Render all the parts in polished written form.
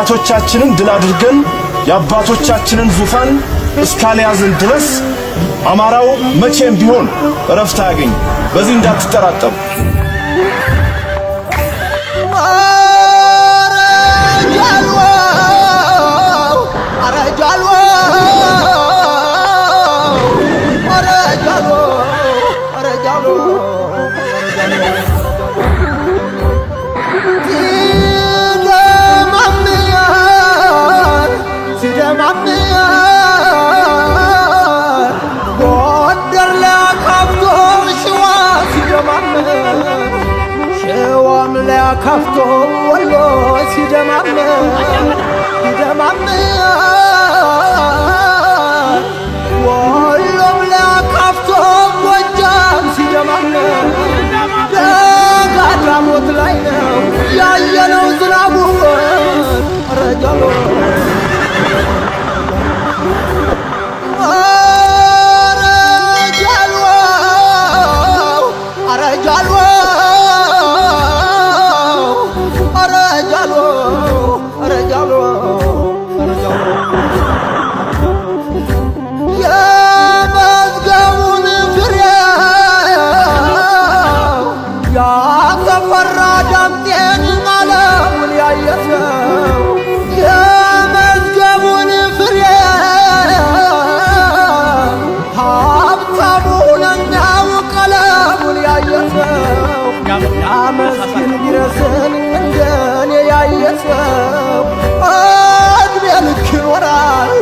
ጠላቶቻችንን ድል አድርገን የአባቶቻችንን ዙፋን እስካልያዝን ድረስ አማራው መቼም ቢሆን እረፍት አያገኝ። በዚህ እንዳትጠራጠሩ። ከፍቶ ወሎ ሲደማመር ወሎም ለከፍቶ ጎጃም ሲደማመር ደጋዳሞት ላይ ነው ያየነው ዝናቡ ረጃሎ አመስግን ቢረስን እንደኔ ያየሰው እድሜ ልክ ይኖራል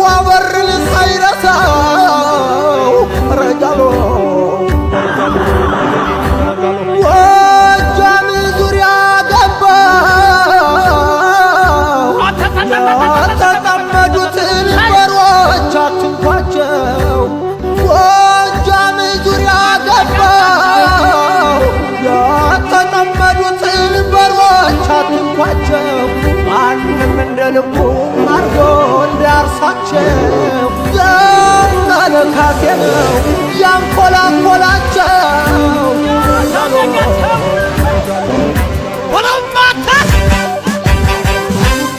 ዋበርን ሳይረሳው ረጃሎ ጎጃም ዙሪያ ገባው የተጠመዱትን በሮች አትንኳቸው ጎጃም ዙሪያ ገባው የተጠመዱትን በሮች አትንኳቸው ማንም እንደ ልቡ አርጎ እንዳያርሳቸው ዘመነ ካሴ ነው ያንኮላኮላቸው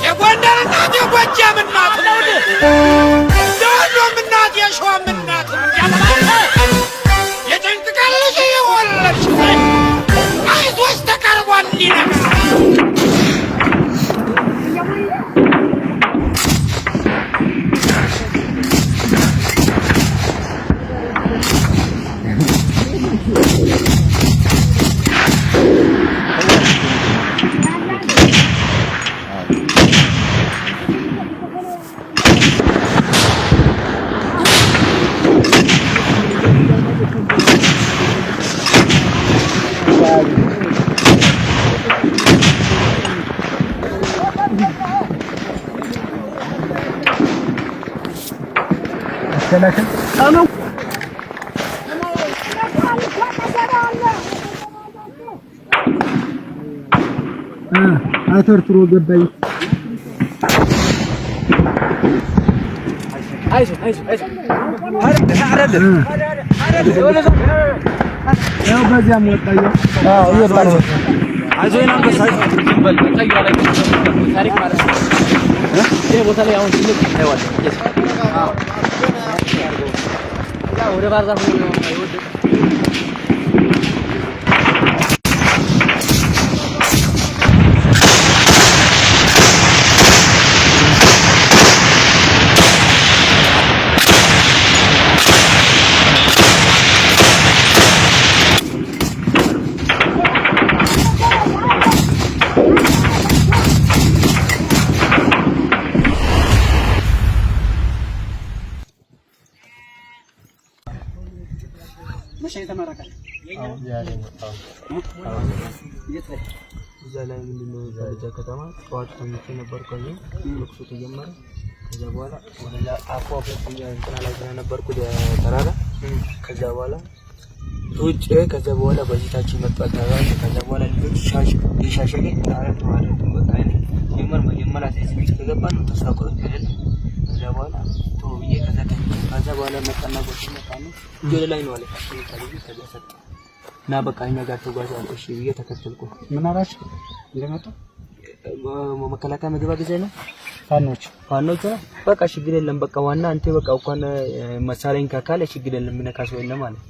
የጎንደር እናት የጎጃም እናት ነው የወሎም እናት የሸዋም እናት የጭንቅ ቀን ልጅ የወለች አይዞሽ ተቀርቧል ሊነጋ አተርትሮ ገባይ አይዞ ያው በዚያም ወጣዩ ይወጣል አይዞና በሳይ ይበል ታዩ ላይ ታሪክ ማለት ነው ይሄ ቦታ ላይ አሁን ትልቅ አይዋል ያው ወደ ባርዛፍ ነው ይወድ ተመረቀ ዛሬ መጣው እዛ ላይ ምንድነው ፈለጃ ከተማ ጠዋት ተኝቼ ነበር ከዚህ ልቅሶ ተጀመረ ከዛ በኋላ ወደዛ አቋፍ እንትና ላይ ስለነበርኩ ተራራ ከዛ በኋላ ውጭ ከዛ በኋላ በዚታችን መጣ ከዛ በኋላ ልጆች ሻሸጌ አራት ማለት በቃ መጀመሪያ ሲዝም ተገባን ተሳቆረ ከዛ በኋላ ቶብዬ ከዛ በኋላ መጣና ጎሽ መጣና ወደ ላይ ነው አለ ከዛ ሰጣ እና በቃ እኛ ጋር ተጓዥ አልኩሽ ብዬ ተከተልኩ ምን አራሽ እንደመጣ መከላከያ ምግብ ጊዜ ነው ፋኖች በቃ ችግር የለም በቃ ዋና አንተ በቃ እንኳን መሳሪያን ካካለ ችግር የለም ምነካስ ወይ ነው ማለት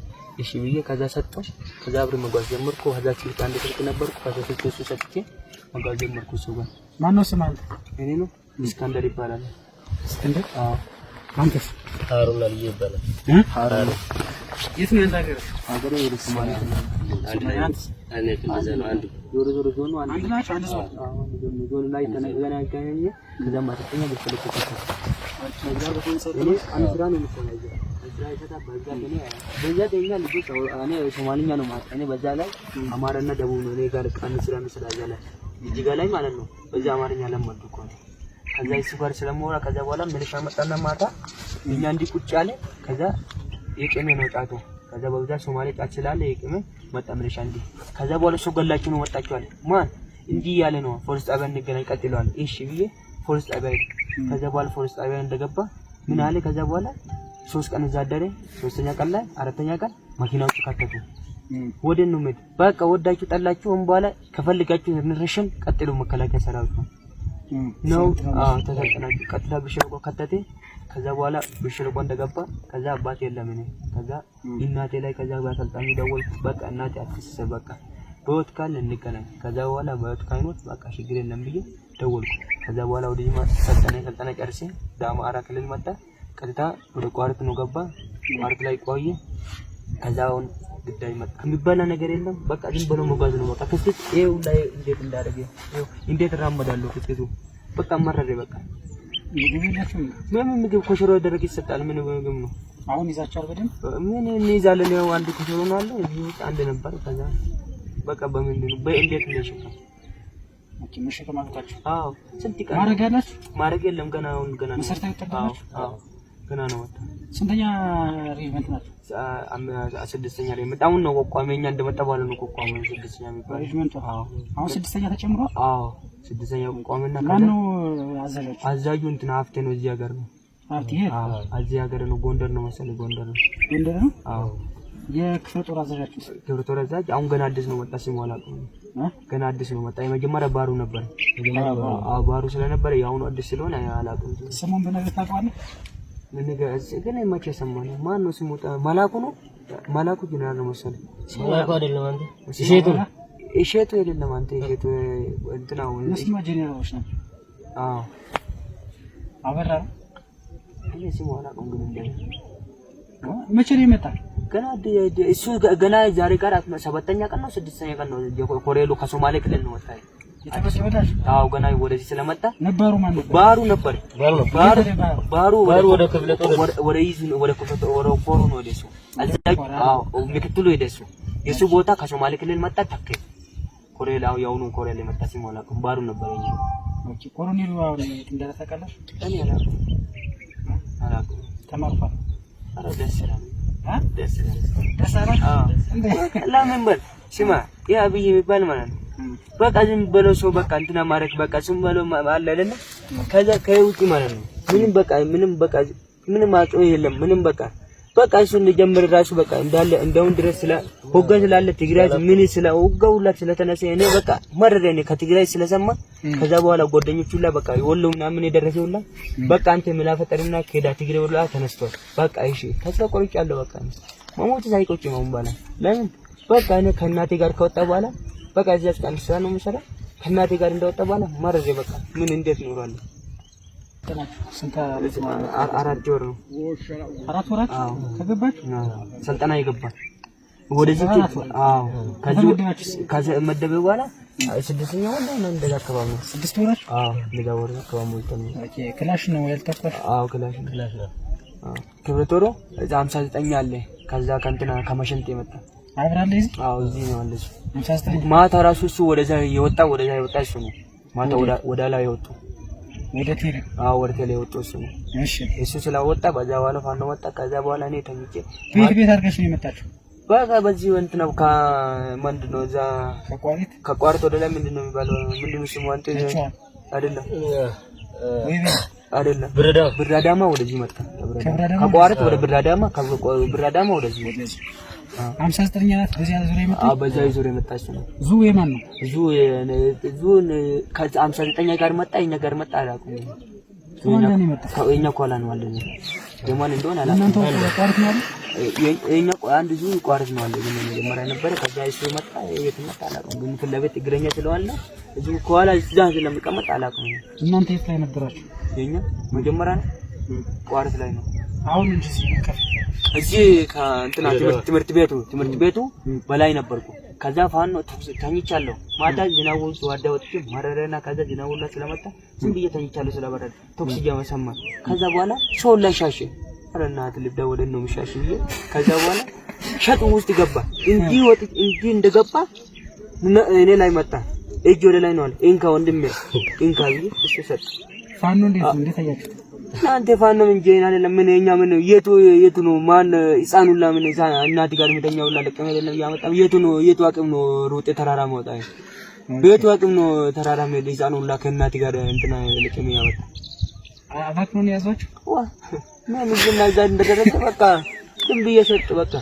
እሺ ብዬ ከዛ ሰጠው ከዛ አብረን መጓዝ ጀመርኩ ከዛ ስልክ አንድ ስልክ ነበርኩ ከዛ ስልክ እሱ ሰጥቼ መጓዝ ጀመርኩ እሱ ጋር ማነው ስም አንተ እኔ ነው እስካንደር ይባላል እስካንደር አንተስ ሃሩን አልዬ ይባላል ሃሩን የት ነው ያንተ ሀገር ወደ ሶማሊያ እኔ ከዘና አንድ ዞሮ ዞኑ አንድ ናቸው አንድ ሰው ዞኑ ላይ ተገናኘ ከዛ ማጥተኛ በስልክ ተከታተለ እኔ አንድ ስራ ነው የምሰራው ስራ ይሰጣ በዛ ደኛ ልጅ እኔ ሶማሊኛ ነው ማለት እኔ በዛ ላይ አማራና ደቡብ ነው እኔ ጋር አንድ ስራ ነው ስለያዘ እጅጋ ላይ ማለት ነው በዛ አማርኛ ለማድኩ እኮ ከዛ እሱ ጋር ስለሞራ ከዛ በኋላ መልሻ መጣና ማታ እኛ እንዲህ ቁጭ ያለ ከዛ የቀመ ነው ጫቱ ከዛ በብዛት ሶማሌ ጫት ስላለ የቀመ መጣ መልሻ እንዲህ ከዛ በኋላ ሰው ገላችሁ ነው ወጣችሁ አለ ማን እንዲህ ያለ ነው ፖሊስ ጣቢያ እንገናኝ ቀጥሏል እሺ ብዬ ፖሊስ ጣቢያ ከዛ በኋላ ፖሊስ ጣቢያ እንደገባ ምን አለ ከዛ በኋላ 3 ቀን ዛደረ 3ኛ ቀን ላይ 4ኛ ቀን መኪናዎቹ ካተቱ ወደን ነው መድ በቃ ወዳችሁ ጠላችሁ በኋላ ከፈልጋችሁ እንረሽን ቀጥሉ መከላከያ ሰራዊት ነው ተሰጠናችሁ ቀጥታ ብሽርቆ ከተተ ከዛ በኋላ ብሽርቆ እንደገባ ከዛ አባቴ የለም እኔ ከዛ እናቴ ላይ ከዛ ባሰልጣኝ ደወልኩ በቃ እናቴ አትስሰ በቃ በወት ካለ እንገናኝ ከዛ በኋላ በወት ካይኖት በቃ ችግር የለም ብዬ ደወልኩ ከዛ በኋላ ወዲህ ሰልጠና ጨርሼ ዳማራ ክልል መጣ ቀጥታ ወደ ቋርት ነው ገባ ቋርት ላይ ቆየ ከዛውን ግዳይ መጣ ከሚባላ ነገር የለም በቃ ዝም ብሎ መጓዝ ነው በቃ ክስት ይሄው ላይ እንዴት እንዳደረገ ይሄው እንዴት ራመዳለሁ ክስቱ በቃ መረረ በቃ ምግብ ኮሽሮ ደረቅ ይሰጣል ምን ምግብ ነው አሁን ይዛቻል በደም ምን እንይዛለን ያው አንድ ኮሽሮ ነው አለ እዚህ አንድ ነበር ከዛ በቃ በምንድን ነው በእንዴት ነው ይሽፋል ምሽት ማለታችሁ ስንት ቀን ማረግ የለም ገና አሁን ገና መሰርታው ተጠቅማችሁ ገና ነው ወጣ ስንተኛ ሬጅመንት ናችሁ 6ኛ ሬጅመንት አሁን ነው ቆቋመኛ እንደመጣ ባለ ነው ቆቋመ 6ኛ የሚባል ሬጅመንት አሁን 6ኛ ተጨምሮ 6ኛ ቆቋመና ማነው አዛዡ እንትና ሀፍቴ ነው እዚህ ሀገር ነው ሀፍቴ እዚህ ሀገር ነው ጎንደር ነው መሰለኝ ጎንደር ነው የክፍለ ጦር አዛዣችሁ ክፍለ ጦር አዛዥ አሁን ገና አዲስ ነው መጣ ሲሞላ ገና አዲስ ነው መጣ የመጀመሪያ ባሩ ነበር ባሩ ስለነበረ ያሁኑ አዲስ ስለሆነ አላውቅም ስሙን በነገር ታውቃለህ ምን ነገር ግን መቼ ሰማነው ማን ነው ስሙ መላኩ ነው መላኩ ጀነራል ነው መሰለኝ መላኩ አይደለም አንተ እሸቱ አይደለም አንተ እሸቱ እንትናው መስማ ጀነራሎች ነው አበራ እኔ ስሙ አላውቅም ግን እንደ መቼ ነው የመጣ ገና እሱ ገና ዛሬ ጋር 7ኛ ቀን ነው 6ኛ ቀን ነው ኮሬሎ ከሶማሌ ክልል ነው ወጣ የተበሰበዳሽ ገና ወደዚህ ስለመጣ ነበሩ ማን ነበር ባሩ ነበር ባሩ ወደ ክፍለ ጦር ወደ ይዝ ወደ ክፍለ ጦር ወደ ኮሩ ነው ደሱ ምክትሉ ሄደሱ የሱ ቦታ ከሶማሌ ክልል መጣ ተከ ኮሬላው ያውኑ ኮሬል መጣ ሲሞላ ባሩ ነበር እንጂ ኦኬ ኮሎኔሉ አሁን እንደተቀላሽ እኔ አላውቅም ተማርኳል አረ ደስ ይላል ደስ አለ ለምን በል ስማ ያ አብይ የሚባል ማለት ነው በቃ ዝም ብሎ ሰው በቃ እንትና ማረክ በቃ ዝም ብሎ አለ አይደለ ከዛ ከውጪ ማለት ነው ምንም አጥቶ የለም ምንም በቃ እሱ እንደጀመረ ራሱ በቃ እንዳለ እንደውን ድረስ ስለ ሆጋ ስላለ ትግራይ ምን ስለ ሆጋውላ ስለተነሰ እኔ በቃ መረረኝ ከትግራይ ስለሰማ ከዛ በኋላ ጓደኞቹ ሁላ በቃ ወሎና ምን የደረሰውላ በቃ አንተ ምላፈጠርና ከዳ ትግራይ ወላ ተነስቷል በቃ እሺ ከዛ ቆርጫለሁ በቃ መሞት ሳይቆጭ ነው ባላ ለምን በቃ እኔ ከእናቴ ጋር ከወጣ በኋላ በቃ እዚህ አስቀንሳ ነው የምሰራ ከእናቴ ጋር እንደወጣ በኋላ መረረ በቃ ምን እንዴት ኖራለሁ አራት ወር ነው 4 ወራት ከገባች ሰልጠና ይገባል ወደዚህ ከመደበ በኋላ 6ኛ ወር ነው እንደዛ አካባቢ ነው 6 ወራት እንደዛ ወር አካባቢ ነው ኦኬ ክላሽ ነው ያልተፈቀደ ክላሽ ነው ክብረ ጦሩ 59 አለ ከዛ ከእንትና ከመሸንት የመጣ አብራለ እዚህ ነው አለች 59 ማታ ራሱ እሱ ወደዛ የወጣ እሱ ነው ማታ ወደ ላይ የወጡ ወደ ቴሌ ወደ ቴሌ የወጡ እሱ ነው እሺ እሱ ስለወጣ በዛ በኋላ ፋኖ መጣ ከዛ በኋላ እኔ ተኝቼ ቤት አድርገሽ ነው የመጣችው በቃ በዚህ እንትና ምንድነው እዛ ከቋሪት ወደ ላይ ምንድነው የሚባለው ምንድነው ስሙ አንተ አይደለም አይደለም ብራዳማ ወደዚህ መጣ ከቋሪት ወደ ብራዳማ ወደዚህ 59ኛ ናት በዚያ ዙሪያ የመጣች በዛ ዙሪያ የመጣች ነው ዙ የማን ነው ዙን ከ59ኛ ጋር መጣ የኛ ጋር መጣ አላውቅም እኛ ኳላ ነው አለ የማን እንደሆነ አላውቅም እናንተ ቋርት ነው የኛ አንድ ዙ ቋርት ነው አለ ግን መጀመሪያ ነበር ከዛ እሱ መጣ የት መጣ አላውቅም ግን ፍለቤት እግረኛ ስለዋለ እዙ ኳላ እዛ ስለሚቀመጥ አላውቅም እናንተ የት ላይ ነበራችሁ የኛ መጀመሪያ ቋርት ላይ ነው አሁን እንጂ ሲከፍ እዚህ ከእንትና ትምህርት ቤቱ በላይ ነበርኩ ከዛ ፋኖ ተኝቻለሁ ማታ ዝናቡ ወደ ወጥቼ ማረረና ከዛ ዝናቡ ላይ ስለመጣ ዝም ብዬ ተኝቻለሁ ስለበረደ ተኩስ እየሰማ ከዛ በኋላ ሰው ላይ ሻሽ አረና ትልብዳ ወደ ነው ምሻሽ ብዬ ከዛ በኋላ ሸጡ ውስጥ ገባ እንጂ እንደገባ እኔ ላይ መጣ እጅ ወደ ላይ ነው አለ እንካ ወንድሜ እንካ ብዬ እሱ ሰጥ ፋኖ እንዴት አያችሁ አንተ ፋኖ ምን ጀይና አይደለም ምን የኛ ምን የቱ ነው ማን ህፃኑላ ምን እናት ጋር ምተኛው ለቀመ አይደለም ያመጣው የቱ አቅም ነው ሩጤ ተራራ መውጣ ቤቱ አቅም ነው ተራራ መሄድ ህፃኑላ ከእናት ጋር እንትና ለቀመ ያመጣ አባክኖን ያዟችሁ ዋ ምን ዝና ጋር እንደደረሰ በቃ ዝም ብዬ ሰጥ በቃ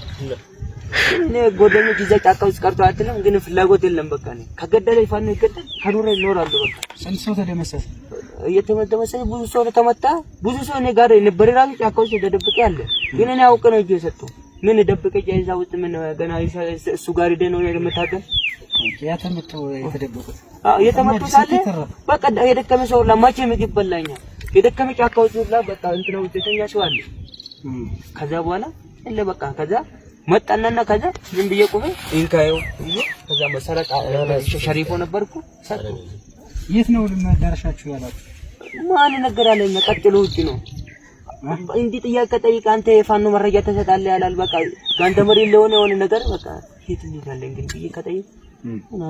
እኔ ጎደኞች ይዘ ጫካው ስቀርቶ አትልም ግን ፍላጎት የለም በቃ እኔ ከገደለ ፋኖ ይገደል ከኖረ ይኖራል በቃ ስንት ሰው ተደመሰሰ እየተመደመሰ ብዙ ሰው ተመታ ብዙ ሰው እኔ ጋር ነበር ራሱ ጫካው ተደብቄ ያለ ግን እኔ አውቀ ነው እየሰጠው ምን ደብቄ ጃይዛ ውስጥ ምን ገና እሱ ጋር ሄደ ነው የመታገል ያተመቱ የተደበቁት የተመቱ ሳለ በቃ የደከመ ሰው ለማቼ ምግብ በላኛ የደከመ ጫካው ሁላ በቃ እንትና ውጤተኛ ሰው አለ ከዛ በኋላ እለ በቃ ከዛ መጣናና ከዛ ዝም ብዬ ቆሜ እንካየው ከዛ መሰረታ ሸሪፎ ነበርኩ ሰጥ የት ነው ለማዳረሻችሁ ያላችሁ ማን ነገር አለኝ ቀጥሎ ውጪ ነው እንዴ ጥያቄ ጠይቅ አንተ የፋኖ መረጃ ተሰጣለ ያላል በቃ ጋንተ መሪ ለሆነ ነገር በቃ የት እንሄዳለን ግን ብዬ ከጠይቅ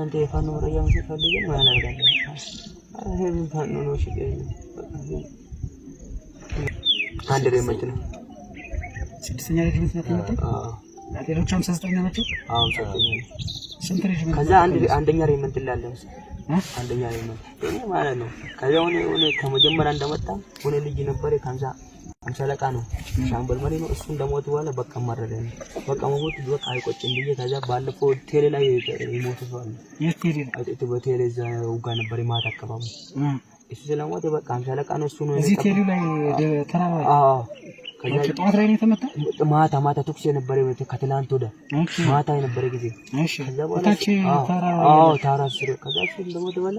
አንተ የፋኖ መረጃ መስጠት ፈልገን ማን አደረጋለ አሁን ፋኖ ነው እሺ አንድ ሬመንት ነው ስድስተኛ ሬጅመንት ነው የመጣው ሌሎች 59 ናቸው አዎ 59 ስንት ሬጅመንት ከዛ አንደኛ ሬጅመንት ላለ አንደኛ ሬጅመንት እኔ ማለት ነው ከዛ ሆነ ከመጀመሪያ እንደመጣ ሆነ ልጅ ነበር ከዛ አምሳለቃ ነው ሻምበል መሪ ነው እሱ እንደሞተ በኋላ በቃ ማረደኝ በቃ መሞት በቃ አይቆጭም ብዬ ከዛ ባለፈው ቴሌ ላይ ይሞት ሰው አለ የቴሌ አይጥ በቴሌ ዘውጋ ነበር ማታ አካባቢ እሱ ስለሞተ በቃ አምሳለቃ ነው እሱ ነው እዚህ ቴሌ ላይ ተራራ አዎ ከዛ ጠዋት ላይ ነው የተመታ ማታ ተኩስ የነበረ ከትላንት ወደ ማታ የነበረ ጊዜ እሺ ከዛ በኋላ ታራ ስር ከዛ እሱ እንደሞተ በኋላ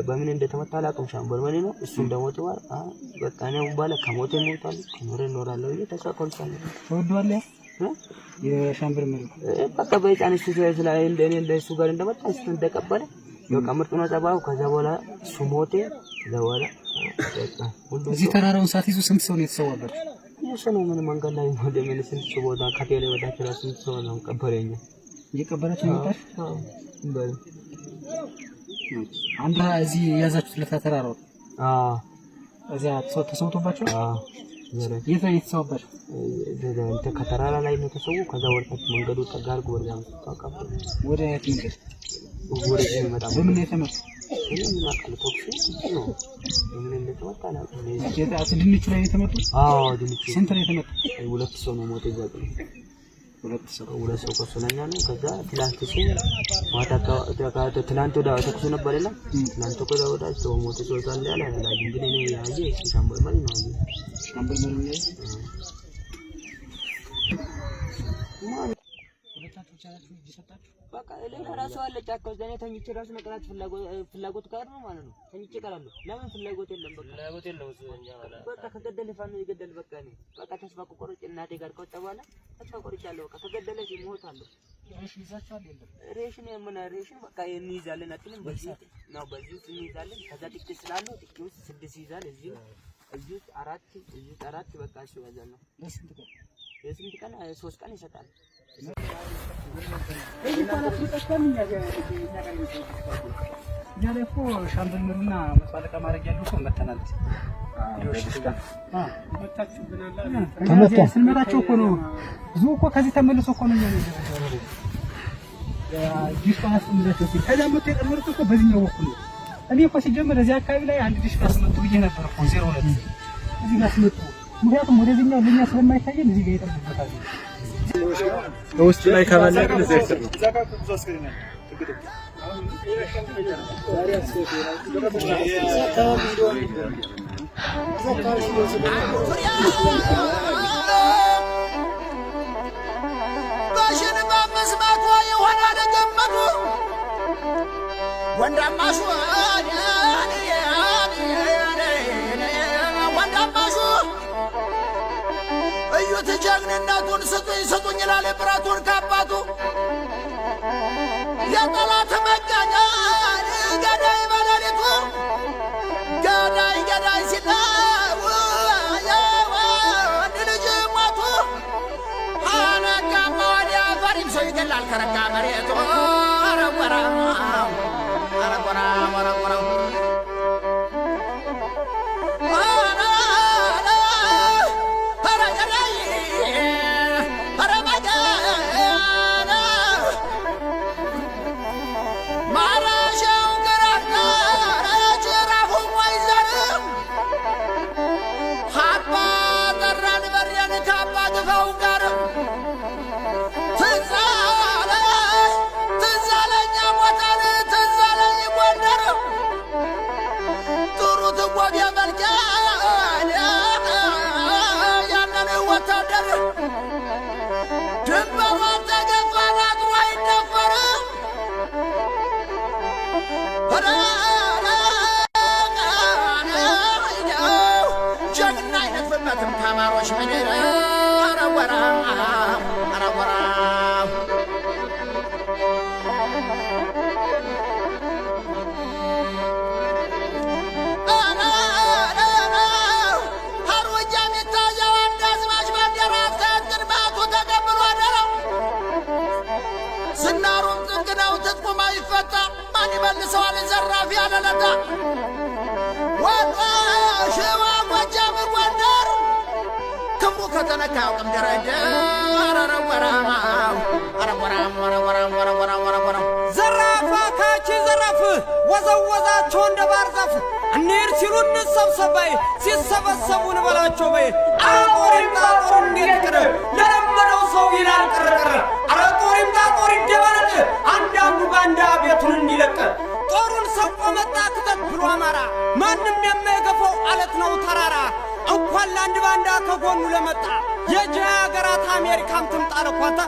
በምን እንደተመታ አላውቅም ሻምበል መሪ ነው እሱ እንደሞተ በኋላ በቃ ነው በኋላ ከሞተ ሞታል ከኖረ ኖራለሁ እየተሳቆልቻለ ወዷል የሻምበል መሪ በቃ በጫን እሱ ስለ እንደኔ እንደሱ ጋር እንደመጣ እሱ እንደቀበለ በቃ ምርጥ ነው ተባው ከዛ በኋላ እሱ ሞተ ከዛ በኋላ እዚህ ተራራውን ሳትይዙ ስንት ሰው ነው የተሰዋበት የሰው ምን መንገድ ላይ ወደ ምን ስንት ሰው ወዳ ከቴሌ ወዳ ትራስ ስንት ሰው ነው ቀበረኛ እየቀበራችሁ ነበር በል አንድ እዚህ ያዛችሁት ለተራራው እዚያ ተሰውቶባችሁ የት ላይ የተሰዋባችሁ እንተ ከተራራ ላይ ነው ተሰው ከዛ ወርታች መንገዱ ተጋርጎ ወርዳም ተቀበረ ወደ የት መንገድ ወደ ይመጣ ምን የተመጣ እኔ ማቀለ ተኩስ ነው ምን እንደተመጣ ነው የታስ ድንቹ ላይ የተመጡ ድንቹ ስንት ላይ የተመጡ ሁለት ሰው ነው ሞተ ይዛቅ ሁለት ሰው ቆሰለኛ ነው ከዛ ትላንት ሰው ማታ ትላንት ወዳ ተኩስ ነበርና ትላንት ወዳ ሰው ሞተ ሰው ሳለ ያለ እንግዲህ እኔ ያየ ሻምበል መሪ ነው ሻምበል መሪ ነው በቃ ለካ ራሱ አለ ጫካው ዘኔ ተኝቼ ራሱ መቅራት ፍላጎት ጋር ነው ማለት ነው ተኝቼ ቀራለሁ ለምን ፍላጎት የለም በቃ ፍላጎት የለም እኛ ማለት በቃ ከገደለ ፋኖ ይገደል በቃ ነው በቃ ተስፋ ቆርጬ እናቴ ጋር ከወጣ በኋላ ተስፋ ቆርጫለሁ በቃ ከገደለ ይሞታለሁ እሺ ይዛቻል የለም ሬሽን የምን ሬሽን በቃ እንይዛለን አጥልም በዚህ ነው በዚህ እንይዛለን ከዛ ጥቂት ስላለው ጥቂት ውስጥ 6 ይዛል እዚህ 4 በቃ እሱ ያዛል ነው ለስንት ቀን 3 ቀን ይሰጣል ያለፎ ሻምበል መሪና መጣለቃ ማድረግ ያለው ሰው መተናል ተመታ ስንመራቸው እኮ ነው ብዙ እኮ ከዚህ ተመልሶ እኮ ነው ዲሽቃስ እንደዚህ ከዛ መጥቶ የቀመሩት እኮ በዚህኛው በኩል ነው እኔ እኮ ሲጀምር እዚህ አካባቢ ላይ አንድ ዲሽቃስ መጥቶ ብዬ ነበር እኮ 02 እዚህ ጋር መጥቶ ምክንያቱም ወደዚህኛው ለኛ ስለማይታየን እዚህ ጋር ይጠብቃል ውስጥ ላይ ከበለቅን ዘክር ባሽን በመስማቷ የሆነ ደገመዱ ወንዳማሹ ወንዳማሹ እዩት ጀግንነቱን ስጡኝ ስጡኝ ይላል ብረቱን ካባቱ የጠላት መጋኛ ገዳይ በሌሊቱ ገዳይ ገዳይ ሲለው የወንድ ልጅ ሞቱ አነጋማ ወዲያ ፈሪም ሰው ይገላል ከረጋ መሬቱ አረወራው አረወራው አረወራው ተማሮች ምን አረወራ አረወራ ዝናሩም ዝንግ ነው ትጥቁም አይፈታ ማን ይመልሰዋል ዘራፊ ያለለታ ወሎ ሸዋ ጎጃም ጎንደር ክብሩ ከተነካ አውቅም ደረጀ አረወራው አረወራው አረወራው አረወራው አረወራው ዘራፋ ካቺ ዘራፍ ወዘወዛቸው እንደ ባህር ዛፍ እንሂድ ሲሉ እንሰብሰባይ ሲሰበሰቡ እንበላቸው በይ አጦሪምታ ጦር እንዴት ቅር ለለመደው ሰው ይላል ቅርቅር አረ ጦሪምታ ጦር ይደበረቅ አንዳንዱ ባንዳ ቤቱን እንዲለቅ ጦሩን ሰቆ መጣ ክተት ብሎ አማራ ማንም የማይገፋው አለት ነው ተራራ እንኳን ለአንድ ባንዳ ከጎኑ ለመጣ የጅ ሀገራት አሜሪካም ትምጣ ለኳታ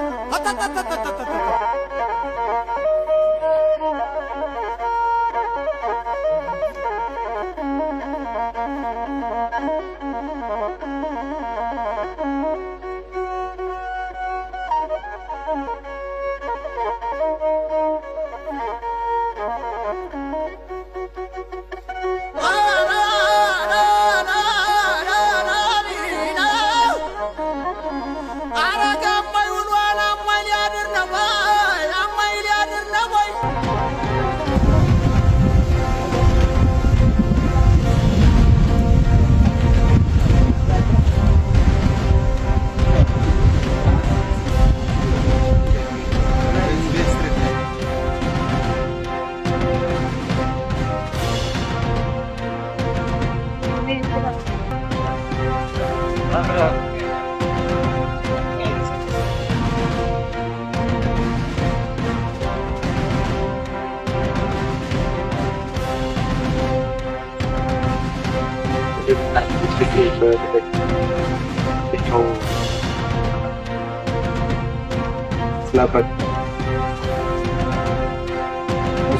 Selamat.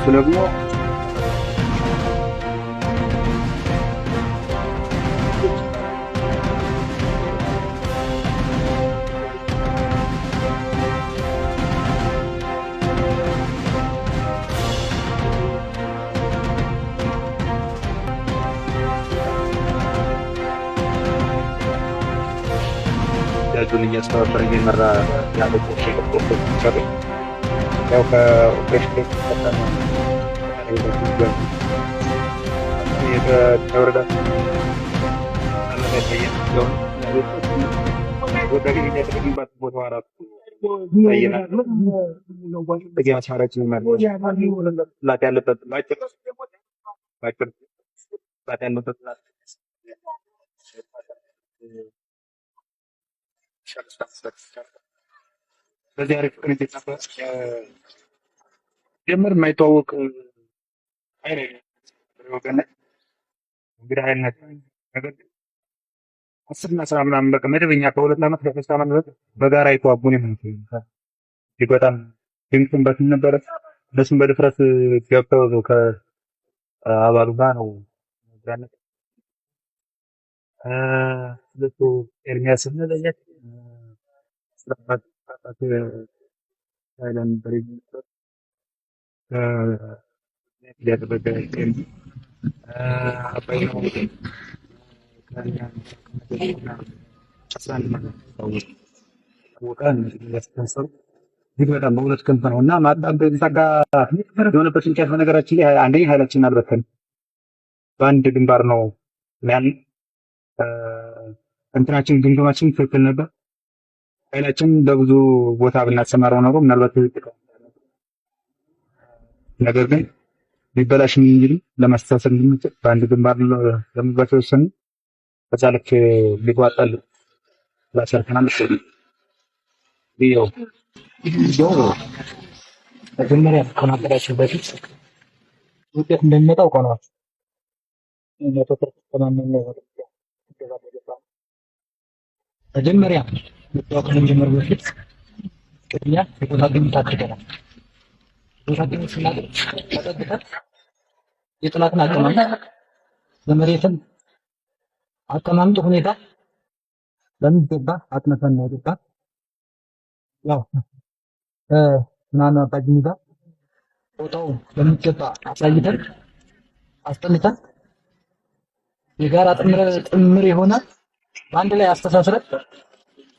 Sudah mau? dunia setelah merah yang ada kursi cari yang ke operasi kita yang juga ini ke dah karena saya John gue dari ini terlibat buat warat saya bagaimana cara cuma latihan lutut baca latihan lutut በዚህ አሪፍ ቅንጅት ነበር። ጀምር የማይተዋወቅ ኃይል ወገን እንግዲህ ኃይልነት ነገር አስርና አስራ ምናምን በቃ መደበኛ ከ2 ዓመት ከ3 ዓመት በፊት በጋራ የተዋጉን ይመስላል። በጣም ድንቁም በትን ነበረ። እነሱም በድፍረት ገብተው ከአባሉ ጋር ነው ዛነት ስለቱ ኤርሚያስ ነለያት ስለባት አይላንድ በሪጅንስ ያደረገ አባይ ነው እጅግ በጣም በሁለት ክንፍ ነው እና ማጣም በዛጋ የሆነበት ምክንያት በነገራችን ላይ አንደኛ ኃይላችንን አልበተንም በአንድ ግንባር ነው ያን እንትናችን ግምገማችን ትክክል ነበር። ኃይላችን በብዙ ቦታ ብናሰማራው ኖሮ ምናልባት ነገር ግን ሊበላሽ እንጂ ለማስተሳሰብ እንዲመች በአንድ ግንባር ለመግባት ወሰን በዛ ልክ ሊጓጣል ላሰርተናል ይሄው መጀመሪያ ከማቀዳችን በፊት ውጤት እንደሚመጣው ቆናል መጀመሪያ ምጣው ከመጀመሩ በፊት ቅድሚያ የቦታ ግምት አድርገናል። ቦታ ግምት ስናደርግ ተጠብቀን የጥላትን አቀማመጥ በመሬትም አቀማመጥ ሁኔታ በሚገባ አጥነፈን ነው የወጣ ያው ምናምን አባጅኒ ጋር ቦታው በሚገባ አሳይተን አስጠንተን የጋራ ጥምር የሆነ በአንድ ላይ አስተሳስረን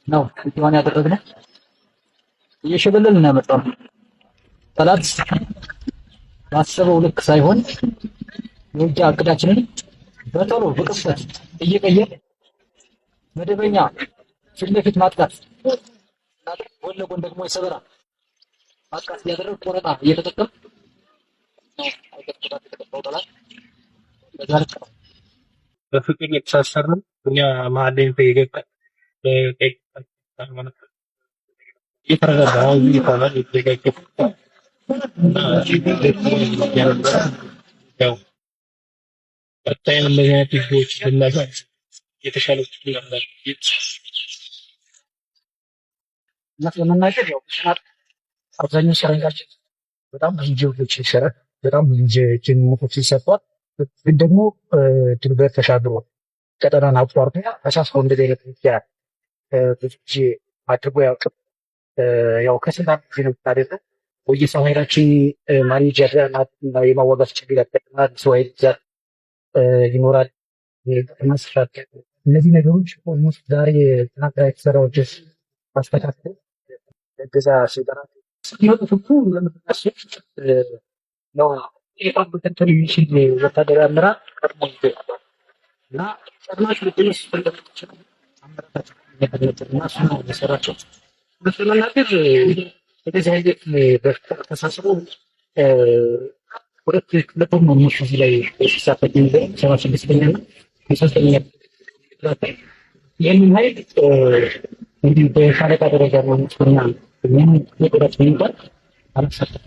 ነው እንትን ያደረግነው። እየሸበለልን ነው የመጣው። ጠላት ባሰበው ልክ ሳይሆን የውጊያ እቅዳችንን በቶሎ በቅጽበት እየቀየረ መደበኛ ፊት ለፊት ማጥቃት ጎን ለጎን ደግሞ የሰበራ ማጥቃት እያደረግ ቆረጣ እየተጠቀም በፍቅር የተሳሰርን እኛ መሀል ላይ የገባ የተረጋጋ ይሆናል የተዘጋጀ እና ያው ቀጣይ እንደዚህ አይነት ቪዲዮዎች ብናሳይ የተሻለ ነበር። እና ለመናገር ያው አብዛኛው ሰራዊታችን በጣም ብዙ ጀብዶች ይሰራል። በጣም ብዙ ጀግኖች ይሰጧል። ግን ደግሞ ድንበር ተሻግሮ ቀጠናን አቋርጦ ተሳስቦ እንደዚህ አይነት ይችላል ብዙ ጊዜ አድርጎ ያውቅም። ያው ከስንት ጊዜ ነው የምታደርገው የሰው ኃይላችን ማኔጅ ያደረግና የማዋጋት ችግር ያጋጥማል። ሰው ኃይል ብዛት ይኖራል። መስራት እነዚህ ነገሮች ኦልሞስት ዛሬ ትናንት የተሰራው ጀስ ማስተካከል እገዛ ሲደራ ሲመጡ ፍቱ ለምትነሱ ነው የጣበቀን ቴሌቪዥን ወታደራዊ አመራር ቀድሞ ይገባል እና ቀድማችሁ ልትነሱ ፈለጋችሁ አመራራችሁ ያደረገና እሱ ነው የሰራቸው። በተመናገር እንደዚህ አይነት በተሳስቦ ሁለት ለቶም ነው እዚህ ላይ ሲሳተፍ ነበር 76ኛ እና 3ኛ ይህንን ኃይል እንዲህ በሻለቃ ደረጃ ነው ምንኛ ምን የቆዳችን ይባል አለሳተፍ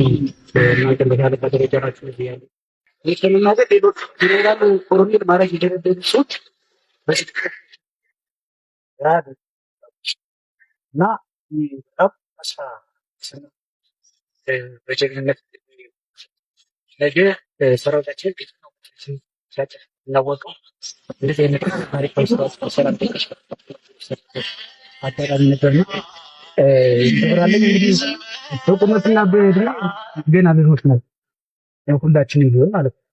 እናንተ በሻለቃ ደረጃ ናችሁ እዚህ ያለ ይሄንን ሌሎች ጄኔራል ኮሎኔል ማድረግ የደረደሩ ሰዎች በዚህ እና ይጣብ አስፋ በጀግንነት ነገ ሰራዊታችን እናወቀው እንደዚህ አይነት ታሪካዊ ስራዎች ተሰራን አጋጣሚ ነበር ነው ይብራለኝ እንግዲህ በቁመትና በእድሜ ገና ልጆች ናቸው ሁላችንም ቢሆን ማለት ነው።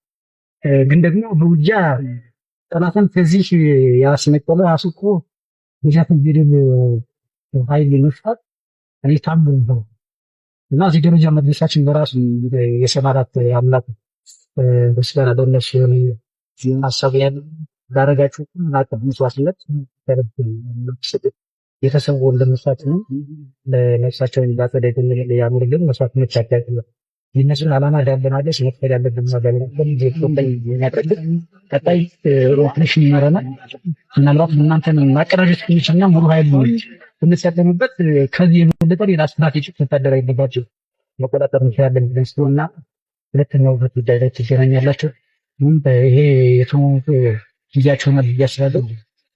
ግን ደግሞ በውጊያ ጠላትን ከዚህ ያስነቀለ አስቆ ይዛት እንግዲህ ኃይል መስጠት እኔ ታምሩ ነው እና እዚህ ደረጃ መድረሳችን በራሱ የሰማራት አምላክ በስጋና ለነሱ ሀሳብ ዳረጋችሁ እናቀም መስዋዕትነት ተረብ የተሰው እንደምሳችን ለነፍሳቸው እንዳጸደ ያምርልን መስዋዕትነት ያደርጋል። የእነሱን ዓላማ ዳለናለች መክፈል ያለብን ነገር የሚያጠብቅ ቀጣይ ኦፕሬሽን ይኖረናል። ምናልባት እናንተን ማቀራጀት የሚችልና ሙሉ ኃይል ብንጠቀምበት ከዚህ የበለጠ ሌላ ስትራቴጂ ወታደራዊ ልባቸው መቆጣጠር እንችላለን ብለን ስለሆነና ሁለተኛው ጉዳይ ላይ ትገናኛላችሁ። ይሄ የትውውቅ ጊዜያቸውን ብዬ አስባለሁ።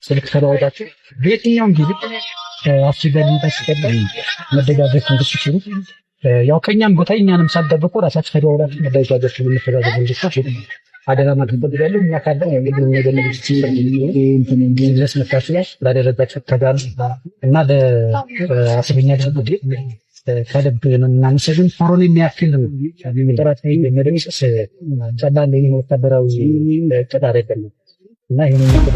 ስልክ ተለዋውጣችሁ በየትኛውም ጊዜ አስቸጋሪ ሁኔታ ሲቀጥል መደጋገፍ እንድትችሉ ያው ከኛም ቦታ እኛንም ሳትጠብቁ ራሳችሁ ተደዋውላችሁ መደጋገፍ የምትደጋገፉ እንድትችሉ አደራ ማለት ፈልጋለሁ። እኛ ካለ እንግዲህ ነገር ድረስ መታችሁ ላደረጋችሁ ተጋሩ እና ለአስበኛ ድርጅት ከልብ እናመሰግን። ፎሮን የሚያክል ጥረት የሚደርስ ቀላል ወታደራዊ እቅድ አይደለም እና ይህንን እቅድ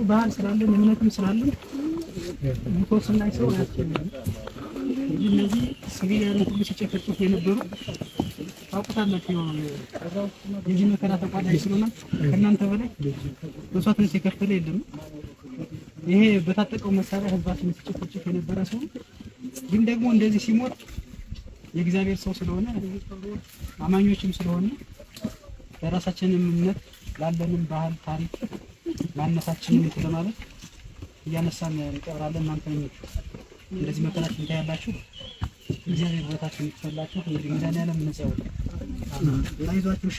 ባህል ስላለን እምነትም ስላለን ሙቶስና ሰው ያስፈልጋል። እነዚህ ሲቪሊያን ሁሉ ሲጨፈጭፉ የነበሩ ታውቁታላችሁ። የዚህ መከራ ተቋዳኝ ስለሆነ ከእናንተ በላይ መስዋዕትነት የከፈለ የለም። ይሄ በታጠቀው መሳሪያ ህዝባችን ሲጨፈጭፍ የነበረ ሰው ግን ደግሞ እንደዚህ ሲሞት የእግዚአብሔር ሰው ስለሆነ አማኞችም ስለሆነ ለራሳችንም እምነት ላለንም ባህል ታሪክ ማነሳችንን እንትን ማለት እያነሳን እንቀብራለን። እናንተ እንደዚህ መከራችን ታያላችሁ። እግዚአብሔር ቦታችሁን ይክፈላችሁ። እንግዲህ መድኃኒዓለም ነፃ ያወጣል። አይዟችሁ። እሺ